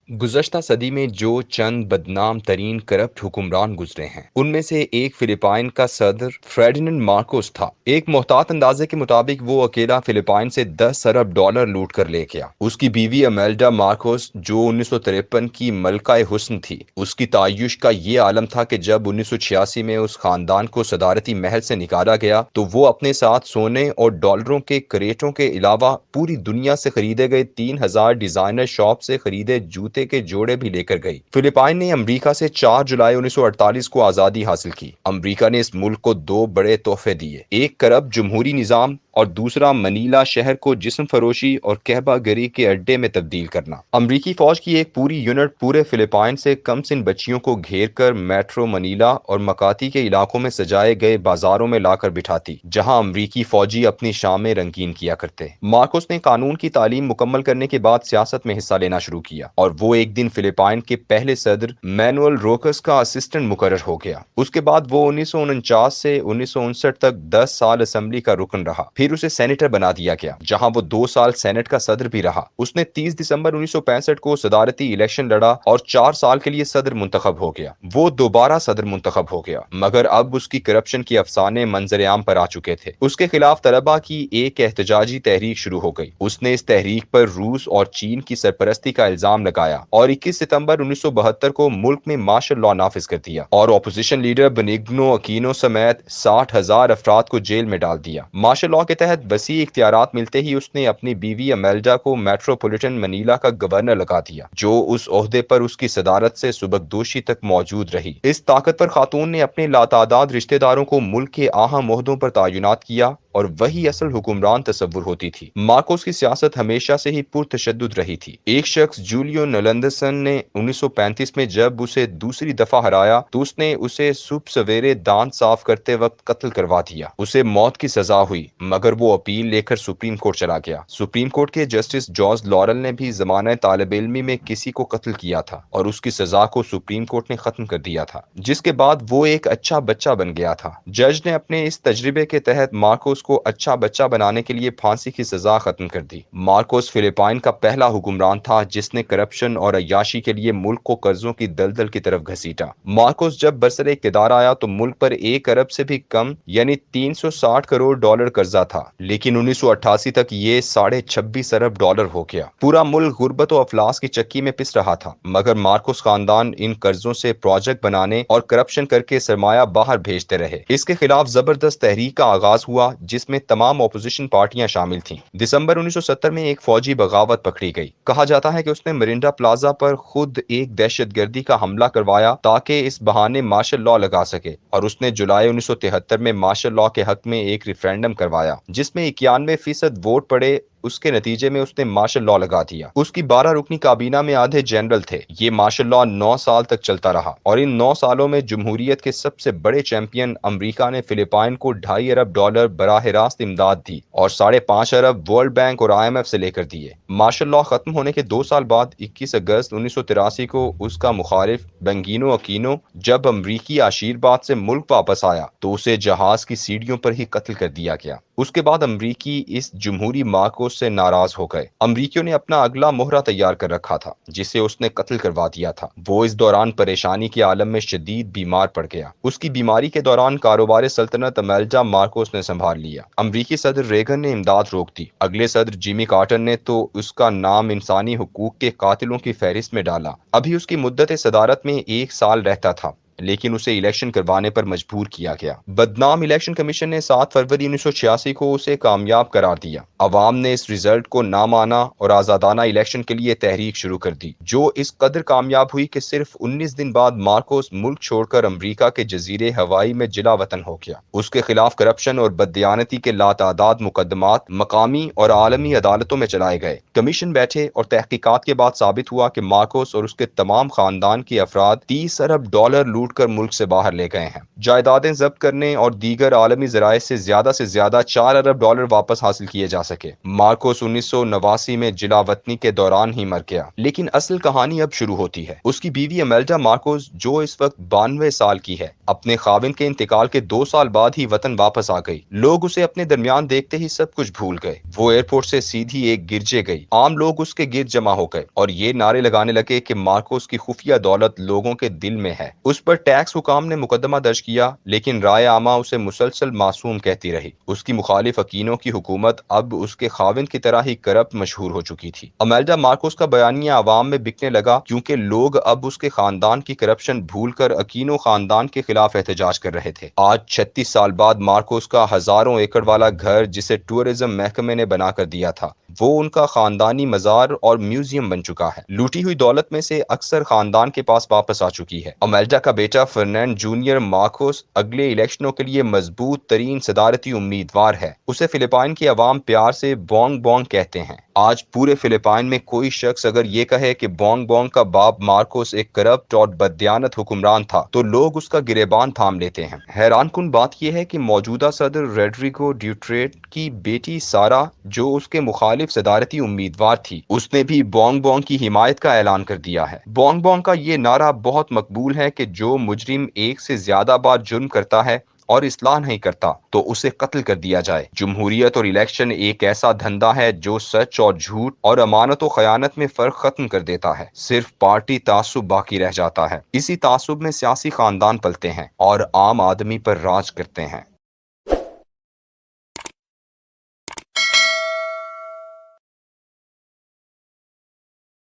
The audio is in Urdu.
گزشتہ صدی میں جو چند بدنام ترین کرپٹ حکمران گزرے ہیں ان میں سے ایک فلپائن کا صدر فرڈیننڈ مارکوس تھا۔ ایک محتاط اندازے کے مطابق وہ اکیلا فلپائن سے 10 ارب ڈالر لوٹ کر لے گیا۔ اس کی بیوی امیلڈا مارکوس جو 1953 کی ملکہ حسن تھی، اس کی تعیش کا یہ عالم تھا کہ جب 1986 میں اس خاندان کو صدارتی محل سے نکالا گیا تو وہ اپنے ساتھ سونے اور ڈالروں کے کریٹوں کے علاوہ پوری دنیا سے خریدے گئے 3000 ڈیزائنر شاپ سے خریدے جوتے کے جوڑے بھی لے کر گئی۔ فلپائن نے امریکہ سے 4 جولائی 1948 کو آزادی حاصل کی۔ امریکہ نے اس ملک کو 2 بڑے تحفے دیے، ایک کرپٹ جمہوری نظام اور دوسرا منیلا شہر کو جسم فروشی اور کہبہ گری کے اڈے میں تبدیل کرنا۔ امریکی فوج کی ایک پوری یونٹ پورے فلپائن سے کم سن بچیوں کو گھیر کر میٹرو منیلا اور مکاتی کے علاقوں میں سجائے گئے بازاروں میں لا کر بٹھاتی، جہاں امریکی فوجی اپنی شامیں رنگین کیا کرتے۔ مارکوس نے قانون کی تعلیم مکمل کرنے کے بعد سیاست میں حصہ لینا شروع کیا اور وہ ایک دن فلپائن کے پہلے صدر مینوئل روکس کا اسسٹنٹ مقرر ہو گیا۔ اس کے بعد وہ 1949 سے 1959 تک 10 سال اسمبلی کا رکن رہا، پھر اسے سینیٹر بنا دیا گیا جہاں وہ 2 سال سینٹ کا صدر بھی رہا۔ اس نے 30 دسمبر 1965 کو صدارتی الیکشن لڑا اور 4 سال کے لیے صدر منتخب ہو گیا۔ وہ دوبارہ صدر منتخب ہو گیا، مگر اب اس کی کرپشن کے افسانے منظر عام پر آ چکے تھے۔ اس کے خلاف طلباء کی ایک احتجاجی تحریک شروع ہو گئی۔ اس نے اس تحریک پر روس اور چین کی سرپرستی کا الزام لگایا اور 21 ستمبر 1972 کو ملک میں مارشل لاء نافذ کر دیا اور اپوزیشن لیڈر بنیگنو اکینو سمیت 60,000 افراد کو جیل میں ڈال دیا۔ مارشل لاء کے تحت وسیع اختیارات ملتے ہی اس نے اپنی بیوی امیلڈا کو میٹروپولیٹن منیلا کا گورنر لگا دیا، جو اس عہدے پر اس کی صدارت سے سبکدوشی تک موجود رہی۔ اس طاقتور خاتون نے اپنے لاتعداد رشتہ داروں کو ملک کے اہم عہدوں پر تعینات کیا اور وہی اصل حکمران تصور ہوتی تھی۔ مارکوس کی سیاست ہمیشہ سے ہی پرتشدد رہی تھی۔ ایک شخص جولیو نلندسن نے 1935 میں جب اسے دوسری دفعہ ہرایا تو اس نے اسے صبح سویرے دانت صاف کرتے وقت قتل کروا دیا۔ اسے موت کی سزا ہوئی، مگر وہ اپیل لے کر سپریم کورٹ چلا گیا۔ سپریم کورٹ کے جسٹس جارج لارل نے بھی زمانہ طالب علمی میں کسی کو قتل کیا تھا اور اس کی سزا کو سپریم کورٹ نے ختم کر دیا تھا، جس کے بعد وہ ایک اچھا بچہ بن گیا تھا۔ جج نے اپنے اس تجربے کے تحت مارکوس کو اچھا بچہ بنانے کے لیے پھانسی کی سزا ختم کر دی۔ مارکوس فلپائن کا پہلا حکمران تھا جس نے کرپشن اور عیاشی کے لیے ملک کو قرضوں کی دلدل کی طرف گھسیٹا۔ مارکوس جب برسر اقتدار آیا تو ملک پر 1 ارب سے بھی کم یعنی 360 کروڑ ڈالر قرضہ تھا، لیکن 1988 تک یہ 26.5 ارب ڈالر ہو گیا۔ پورا ملک غربت و افلاس کی چکی میں پس رہا تھا، مگر مارکوس خاندان ان قرضوں سے پروجیکٹ بنانے اور کرپشن کر کے سرمایہ باہر بھیجتے رہے۔ اس کے خلاف زبردست تحریک کا آغاز ہوا جس میں تمام اپوزیشن پارٹیاں شامل تھیں۔ دسمبر 1970 میں ایک فوجی بغاوت پکڑی گئی۔ کہا جاتا ہے کہ اس نے مرینڈا پلازا پر خود ایک دہشت گردی کا حملہ کروایا تاکہ اس بہانے مارشل لاء لگا سکے، اور اس نے جولائی 1973 میں مارشل لاء کے حق میں ایک ریفرینڈم کروایا جس میں 91% ووٹ پڑے۔ اس کے نتیجے میں اس نے مارشل لاء لگا دیا۔ اس کی 12 رکنی کابینہ میں آدھے جنرل تھے۔ یہ مارشل لاء 9 سال تک چلتا رہا اور ان 9 سالوں میں جمہوریت کے سب سے بڑے چیمپئن امریکہ نے فلپائن کو 2.5 ارب ڈالر براہ راست امداد دی اور 5.5 ارب ورلڈ بینک اور IMF سے لے کر دیے۔ مارشل لاء ختم ہونے کے 2 سال بعد 21 اگست 1983 کو اس کا مخالف بنگینو اکینو جب امریکی عشیرباد سے ملک واپس آیا تو اسے جہاز کی سیڑھیوں پر ہی قتل کر دیا گیا۔ اس کے بعد امریکی اس جمہوری مارکوس سے ناراض ہو گئے۔ امریکیوں نے اپنا اگلا مہرہ تیار کر رکھا تھا جسے اس نے قتل کروا دیا تھا۔ وہ اس دوران پریشانی کے عالم میں شدید بیمار پڑ گیا۔ اس کی بیماری کے دوران کاروبار سلطنت امیلڈا مارکوس نے سنبھال لیا۔ امریکی صدر ریگن نے امداد روک دی۔ اگلے صدر جیمی کارٹر نے تو اس کا نام انسانی حقوق کے قاتلوں کی فہرست میں ڈالا۔ ابھی اس کی مدت صدارت میں 1 سال رہتا تھا لیکن اسے الیکشن کروانے پر مجبور کیا گیا۔ بدنام الیکشن کمیشن نے 7 فروری 1986 کو اسے کامیاب قرار دیا۔ عوام نے اس رزلٹ کو نہ مانا اور آزادانہ الیکشن کے لیے تحریک شروع کر دی، جو اس قدر کامیاب ہوئی کہ صرف 19 دن بعد مارکوس ملک چھوڑ کر امریکہ کے جزیرے ہوائی میں جلا وطن ہو گیا۔ اس کے خلاف کرپشن اور بددیانتی کے لاتعداد مقدمات مقامی اور عالمی عدالتوں میں چلائے گئے۔ کمیشن بیٹھے اور تحقیقات کے بعد ثابت ہوا کہ مارکوس اور اس کے تمام خاندان کے افراد 30 ارب ڈالر لوٹ کر ملک سے باہر لے گئے ہیں۔ جائیدادیں ضبط کرنے اور دیگر عالمی ذرائع سے زیادہ 4 ارب ڈالر واپس حاصل کیے جا سکے۔ مارکوس 1989 میں جلا وطنی کے دوران ہی مر گیا، لیکن اصل کہانی اب شروع ہوتی ہے۔ اس کی بیوی امیلڈا مارکوس، جو اس وقت 92 سال کی ہے، اپنے خاوند کے انتقال کے 2 سال بعد ہی وطن واپس آ گئی۔ لوگ اسے اپنے درمیان دیکھتے ہی سب کچھ بھول گئے۔ وہ ایئرپورٹ سے سیدھی ایک گرجے گئی۔ عام لوگ اس کے گرد جمع ہو گئے اور یہ نعرے لگانے لگے کہ مارکوس کی خفیہ دولت لوگوں کے دل میں ہے۔ اس پر ٹیکس حکام نے مقدمہ درج کیا، لیکن رائے عامہ اسے مسلسل معصوم کہتی رہی۔ اس کی مخالف وکیلوں کی حکومت اب اس کے خاوند کی طرح ہی کرپٹ مشہور ہو چکی تھی۔ امیلڈا مارکوس کا بیانیہ عوام میں بکنے لگا کیونکہ لوگ اب اس کے خاندان کی کرپشن بھول کر اکینو خاندان کے خلاف احتجاج کر رہے تھے۔ آج 36 سال بعد مارکوس کا ہزاروں ایکڑ والا گھر، جسے ٹورزم محکمے نے بنا کر دیا تھا، وہ ان کا خاندانی مزار اور میوزیم بن چکا ہے۔ لوٹی ہوئی دولت میں سے اکثر خاندان کے پاس واپس آ چکی ہے۔ امیلڈا کا بیٹا فرنینڈ جونیئر مارکوس اگلے الیکشنوں کے لیے مضبوط ترین صدارتی امیدوار ہے۔ اسے فلپائن کے عوام پیار سے بونگ بونگ کہتے ہیں۔ آج پورے فلپائن میں کوئی شخص اگر یہ کہے کہ بونگ بونگ کا باپ مارکوس ایک کرپٹ اور بددیانت حکمران تھا، تو لوگ اس کا گریبان تھام لیتے ہیں۔ حیران کن بات یہ ہے کہ موجودہ صدر روڈریگو ڈیوٹریٹ کی بیٹی سارا، جو اس کے مخالف صدارتی امیدوار تھی، اس نے بھی بونگ بونگ کی حمایت کا اعلان کر دیا ہے۔ بونگ بونگ کا یہ نعرہ بہت مقبول ہے کہ جو مجرم ایک سے زیادہ بار جرم کرتا ہے اور اصلاح نہیں کرتا تو اسے قتل کر دیا جائے۔ جمہوریت اور الیکشن ایک ایسا دھندا ہے جو سچ اور جھوٹ اور امانت و خیانت میں فرق ختم کر دیتا ہے۔ صرف پارٹی تعصب باقی رہ جاتا ہے۔ اسی تعصب میں سیاسی خاندان پلتے ہیں اور عام آدمی پر راج کرتے ہیں۔